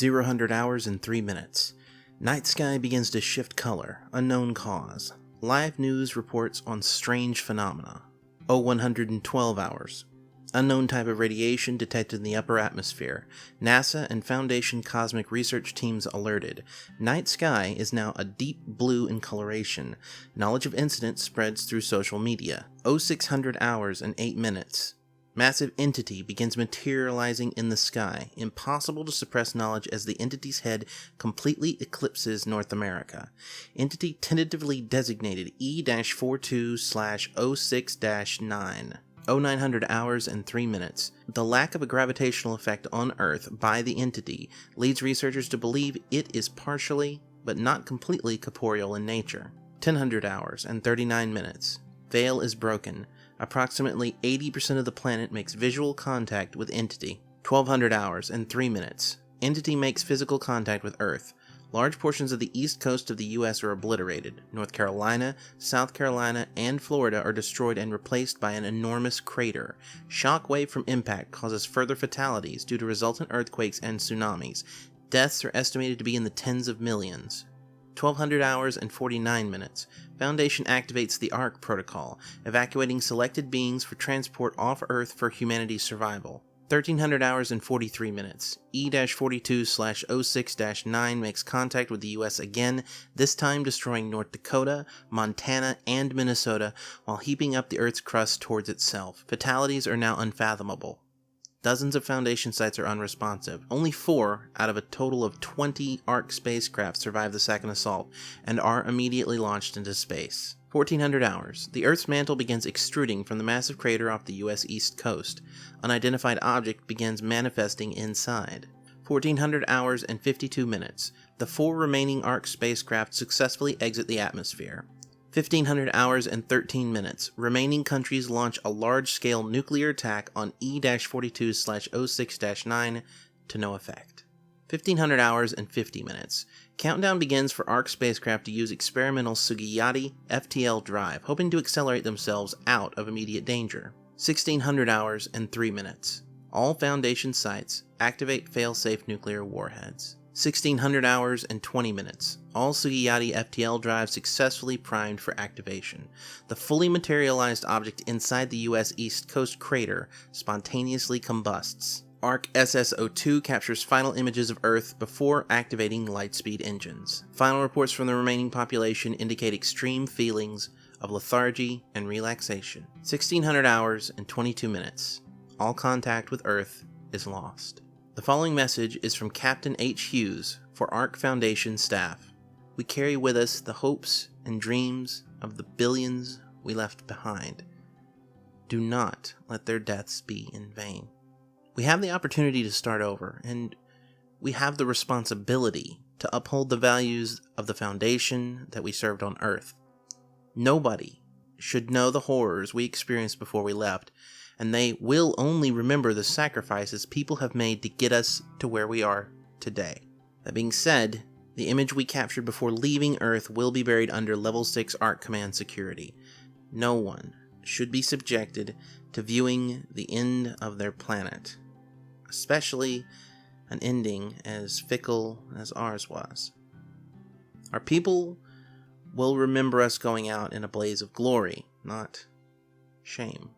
0 hours and 3 minutes. Night sky begins to shift color, unknown cause. Live news reports on strange phenomena. 112 hours. Unknown type of radiation detected in the upper atmosphere. NASA and Foundation cosmic research teams alerted. Night sky is now a deep blue in coloration. Knowledge of incident spreads through social media. 0600 hours and 8 minutes. Massive entity begins materializing in the sky. Impossible to suppress knowledge as the entity's head completely eclipses North America. Entity tentatively designated E-42/06-9. 0900 hours and 3 minutes. The lack of a gravitational effect on Earth by the entity leads researchers to believe it is partially, but not completely, corporeal in nature. 1000 hours and 39 minutes. Veil is broken. Approximately 80% of the planet makes visual contact with entity. 1200 hours and 3 minutes. Entity makes physical contact with Earth. Large portions of the east coast of the US are obliterated. North Carolina, South Carolina, and Florida are destroyed and replaced by an enormous crater. Shockwave from impact causes further fatalities due to resultant earthquakes and tsunamis. Deaths are estimated to be in the tens of millions. 1200 hours and 49 minutes. Foundation activates the ARC protocol, evacuating selected beings for transport off Earth for humanity's survival. 1300 hours and 43 minutes. E-42/06-9 makes contact with the US again, this time destroying North Dakota, Montana, and Minnesota while heaping up the Earth's crust towards itself. Fatalities are now unfathomable. Dozens of Foundation sites are unresponsive. Only 4 out of a total of 20 ARC spacecraft survive the second assault and are immediately launched into space. 1400 hours. The Earth's mantle begins extruding from the massive crater off the US East Coast. Unidentified object begins manifesting inside. 1400 hours and 52 minutes. The 4 remaining ARC spacecraft successfully exit the atmosphere. 1500 hours and 13 minutes. Remaining countries launch a large-scale nuclear attack on E-42/06-9 to no effect. 1500 hours and 50 minutes. Countdown begins for ARC spacecraft to use experimental Sugiyati FTL drive, hoping to accelerate themselves out of immediate danger. 1600 hours and 3 minutes. All Foundation sites activate fail-safe nuclear warheads. 1600 hours and 20 minutes. All Sugiyati FTL drives successfully primed for activation. The fully materialized object inside the US East Coast crater spontaneously combusts. ARC SSO-2 captures final images of Earth before activating lightspeed engines. Final reports from the remaining population indicate extreme feelings of lethargy and relaxation. 1600 hours and 22 minutes. All contact with Earth is lost. The following message is from Captain H. Hughes for ARC Foundation staff. We carry with us the hopes and dreams of the billions we left behind. Do not let their deaths be in vain. We have the opportunity to start over, and we have the responsibility to uphold the values of the Foundation that we served on Earth. Nobody should know the horrors we experienced before we left, and they will only remember the sacrifices people have made to get us to where we are today. That being said, the image we captured before leaving Earth will be buried under Level 6 ARC Command security. No one should be subjected to viewing the end of their planet, especially an ending as fickle as ours was. Our people will remember us going out in a blaze of glory, not shame.